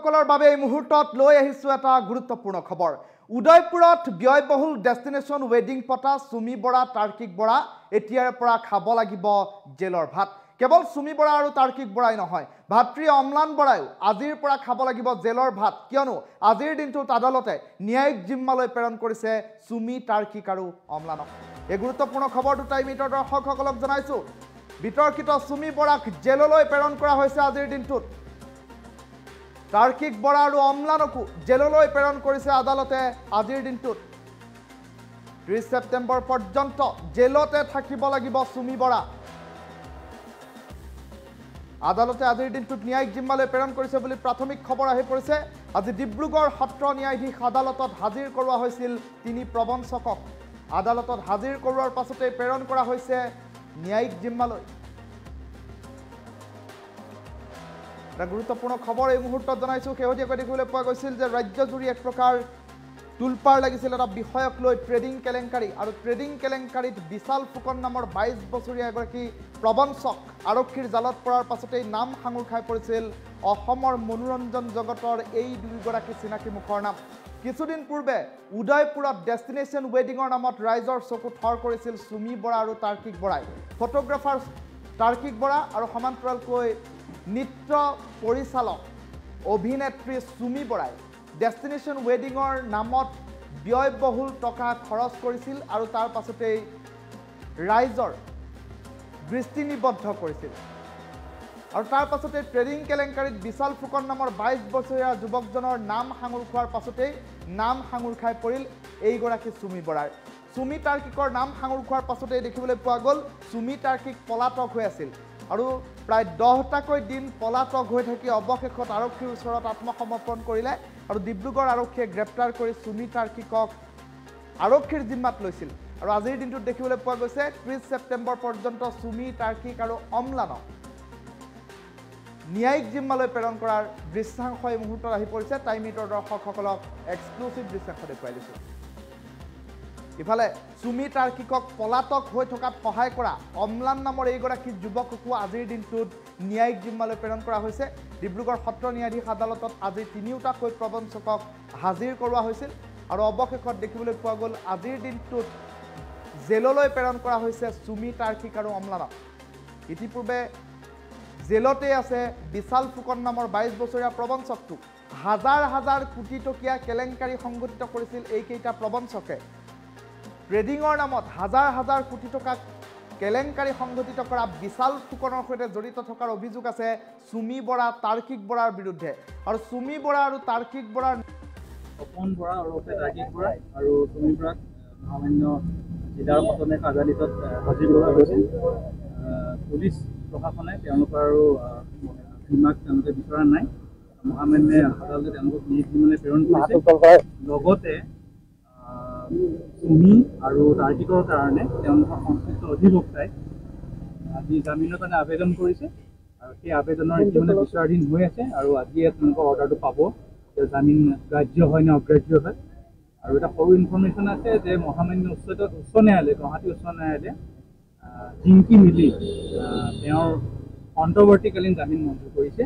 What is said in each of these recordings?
সকলৰ বাবে এই মুহূৰ্তত লৈ আহিছো এটা গুৰুত্বপূৰ্ণ খবৰ। উদয়পুৰত ব্যয়বহুল ডেষ্টিনেশ্যন ৱেডিং পতা সুমি বৰা তাৰ্কিক বৰা এতিয়াৰ পৰা খাব লাগিব জেলৰ ভাত। কেৱল সুমি বৰা আৰু তাৰ্কিক বৰাই নহয়, ভাতৃ অম্লান বৰায়ো আজিৰ পৰা খাব লাগিব জেলৰ ভাত, কিয়নো আজিৰ দিনটোত আদালতে ন্যায়িক জিম্মালৈ প্ৰেৰণ কৰিছে সুমি, তাৰ্কিক আৰু অম্লানক। এই গুৰুত্বপূৰ্ণ খবৰটো টাইমিটৰ দৰ্শকসকলক জনাইছো। বিতৰ্কিত সুমি বৰাক জেললৈ প্ৰেৰণ কৰা হৈছে আজিৰ দিনটোত। তাৰ্কিক বৰা আৰু অম্লানকো জেললৈ প্ৰেৰণ কৰিছে আদালতে আজিৰ দিনটোত। 30 ছেপ্টেম্বৰ পৰ্যন্ত জেলতে থাকিব লাগিব সুমি বৰা। আদালতে আজিৰ দিনটোত ন্যায়িক জিম্মালৈ প্ৰেৰণ কৰিছে বুলি প্ৰাথমিক খবৰ আহি পৰিছে। আজি ডিব্ৰুগড় সত্ৰ ন্যায়াধীশ আদালতত হাজিৰ কৰোৱা হৈছিল 3 প্ৰবঞ্চকক। আদালতত হাজিৰ কৰোৱাৰ পাছতে প্ৰেৰণ কৰা হৈছে ন্যায়িক জিম্মালৈ। এটা গুৰুত্বপূৰ্ণ খবৰ এই মুহূৰ্তত জনাইছোঁ। শেহতীয়াকৈ দেখিবলৈ পোৱা গৈছিল যে ৰাজ্যজুৰি এক প্ৰকাৰ তুলপাৰ লাগিছিল এটা বিষয়ক লৈ, ট্ৰেডিং কেলেংকাৰী। আৰু ট্ৰেডিং কেলেংকাৰীত বিশাল ফুকন নামৰ 22 বছৰীয়া এগৰাকী প্ৰবঞ্চক আৰক্ষীৰ জালত পৰাৰ পাছতেই নাম সাঙুৰ খাই পৰিছিল অসমৰ মনোৰঞ্জন জগতৰ এই দুয়োগৰাকী চিনাকি মুখৰ নাম। কিছুদিন পূৰ্বে উদয়পুৰত ডেষ্টিনেশ্যন ৱেডিঙৰ নামত ৰাইজৰ চকু থৰ কৰিছিল সুমি বৰা আৰু তাৰ্কিক বৰাই। ফটোগ্ৰাফাৰ তাৰ্কিক বৰা আৰু সমান্তৰালকৈ নৃত্য পৰিচালক অভিনেত্ৰী সুমি বৰাই ডেষ্টিনেশ্যন ৱেডিঙৰ নামত ব্যয়বহুল টকা খৰচ কৰিছিল আৰু তাৰ পাছতেই ৰাইজৰ দৃষ্টি নিবদ্ধ কৰিছিল। আৰু তাৰ পাছতে ট্ৰেডিং কেলেংকাৰীত বিশাল ফুকন নামৰ 22 বছৰীয়া যুৱকজনৰ নাম সাঙুৰ খোৱাৰ পাছতেই নাম সাঙুৰ খাই পৰিল এইগৰাকী সুমি বৰাৰ। সুমি তাৰ্কিকৰ নাম সাঙুৰ খোৱাৰ পাছতেই দেখিবলৈ পোৱা গ'ল সুমি তাৰ্কিক পলাতক হৈ আছিল আৰু প্ৰায় 10টাকৈ দিন পলাতক হৈ থাকি অৱশেষত আৰক্ষীৰ ওচৰত আত্মসমৰ্পণ কৰিলে আৰু ডিব্ৰুগড় আৰক্ষীয়ে গ্ৰেপ্তাৰ কৰি সুমি তাৰ্কিকক আৰক্ষীৰ জিম্মাত লৈছিল। আৰু আজিৰ দিনটোত দেখিবলৈ পোৱা গৈছে 30 ছেপ্টেম্বৰ পৰ্যন্ত সুমি, তাৰ্কিক আৰু অম্লানক ন্যায়িক জিম্মালৈ প্ৰেৰণ কৰাৰ দৃশ্যাংশ এই মুহূৰ্তত আহি পৰিছে। টাইমিটৰ দৰ্শকসকলক এক্সক্লুচিভ দৃশ্যাংশ দেখুৱাই দিছোঁ। ইফালে সুমি তাৰ্কিকক পলাতক হৈ থকাত সহায় কৰা অম্লান নামৰ এইগৰাকী যুৱককো আজিৰ দিনটোত ন্যায়িক জিম্মালৈ প্ৰেৰণ কৰা হৈছে। ডিব্ৰুগড় সত্ৰ ন্যায়াধীশ আদালতত আজি 3টাকৈ প্ৰবঞ্চকক হাজিৰ কৰোৱা হৈছিল আৰু অৱশেষত দেখিবলৈ পোৱা গ'ল আজিৰ দিনটোত জেললৈ প্ৰেৰণ কৰা হৈছে সুমি, তাৰ্কিক আৰু অম্লানক। ইতিপূৰ্বে জেলতে আছে বিশাল ফুকন নামৰ 22 বছৰীয়া প্ৰবঞ্চকটো। হাজাৰ হাজাৰ কোটি টকীয়া কেলেংকাৰী সংঘটিত কৰিছিল এইকেইটা প্ৰবঞ্চকে। ট্ৰেডিঙৰ নামত হাজাৰ হাজাৰ কোটি টকা কেলেংকাৰী সংঘটিত কৰা বিশাল ফুকনৰ সৈতে জড়িত থকাৰ অভিযোগ আছে সুমি বৰা, তাৰ্কিক বৰাৰ বিৰুদ্ধে। আৰু সুমি বৰা আৰু তাৰ্কিক বৰাৰ তপন বৰা আৰু তাৰ্কিক বৰা আৰু সুমি বৰাক সামান্য জিলাৰ পতনে আদালতত হাজিৰ কৰা হৈছিল। পুলিচ প্ৰশাসনে তেওঁলোকৰ আৰু জিম্মাক তেওঁলোকে বিচৰা নাই। মহামান্যে আদালতে তেওঁলোকক ন্যায়িক জিম্মালৈ প্ৰেৰণ কৰিছে। লগতে সুমি আৰু তাৰ্কিকৰ কাৰণে তেওঁলোকৰ সংশ্লিষ্ট অধিবক্তাই আজি জামিনৰ কাৰণে আবেদন কৰিছে আৰু সেই আবেদনৰ ইতিমধ্যে বিচাৰাধীন হৈ আছে আৰু আজিয়ে তেওঁলোকৰ অৰ্ডাৰটো পাব যে জামিন গ্ৰাহ্য হয় নে অগ্ৰাহ্য হয়। আৰু এটা সৰু ইনফৰ্মেশ্যন আছে যে মহামান্য উচ্চ ন্যায়ালয়, গুৱাহাটী উচ্চ ন্যায়ালয়ে জিংকি মিলি তেওঁৰ অন্তৰ্বৰ্তীকালীন জামিন মঞ্জুৰ কৰিছে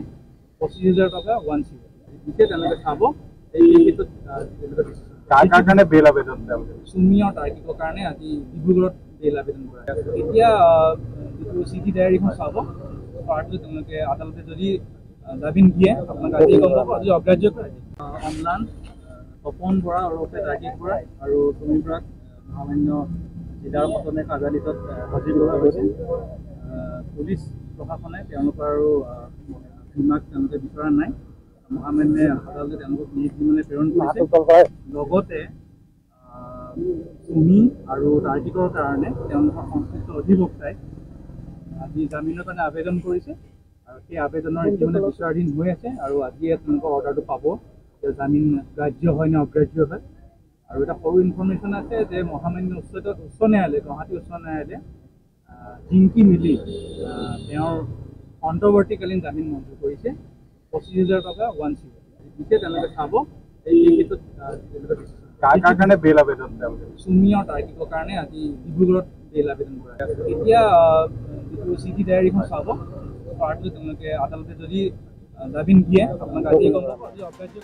25,000 টকা 1 CA। তেওঁলোকে চাব এই ক্ষেত্ৰত কাৰণে বেল আবেদন সুমি আৰু তাৰ্কিকৰ কাৰণে আজি ডিব্ৰুগড়ত বেল আবেদন কৰা। এতিয়া যিটো চিঠি ডায়েৰীখন চাব, তাৰ পিছত তেওঁলোকে আদালতে যদি জামিন দিয়ে আপোনাক আজি গম পাব, আজি অগ্ৰাহ্য কৰে। অম্লান, তপন বৰা আৰু তাৰ্কিক বৰা আৰু সুমি বৰাক সামান্য জিলাৰ পতনে আদালতত হাজিৰ কৰা হৈছিল। পুলিচ প্ৰশাসনে তেওঁলোকৰ আৰু জিম্মাক তেওঁলোকে বিচৰা নাই। মহামান্যে আদালতে তেওঁলোকক ন্যায়িক জিম্মালৈ প্ৰেৰণ কৰিছে। লগতে সুমি আৰু তাৰ্কিকৰ কাৰণে তেওঁলোকৰ সংশ্লিষ্ট অধিবক্তাই আজি জামিনৰ কাৰণে আবেদন কৰিছে আৰু সেই আবেদনৰ ইতিমধ্যে বিচাৰাধীন হৈ আছে আৰু আজিয়ে তেওঁলোকৰ অৰ্ডাৰটো পাব যে জামিন গ্ৰাহ্য হয় নে অগ্ৰাহ্য হয়। আৰু এটা সৰু ইনফৰ্মেশ্যন আছে যে মহামান্য উচ্চ ন্যায়ালয়, গুৱাহাটী উচ্চ ন্যায়ালয়ে জিংকি মিলি তেওঁৰ অন্তৰ্বৰ্তীকালীন জামিন মঞ্জুৰ কৰিছে 25,000 টকা 1 CA। তেওঁলোকে চাব এই ক্ষেত্ৰত কাৰণে বেল আবেদন সুমি আৰু তাৰ্কিকৰ কাৰণে আজি ডিব্ৰুগড়ত বেল আবেদন কৰা। এতিয়া যিটো চিঠি ডায়েৰীখন চাব, তাৰ পিছত তেওঁলোকে আদালতে যদি জামিন দিয়ে আপোনাক আজিয়ে গম পাব আজি অগ্ৰাহ্য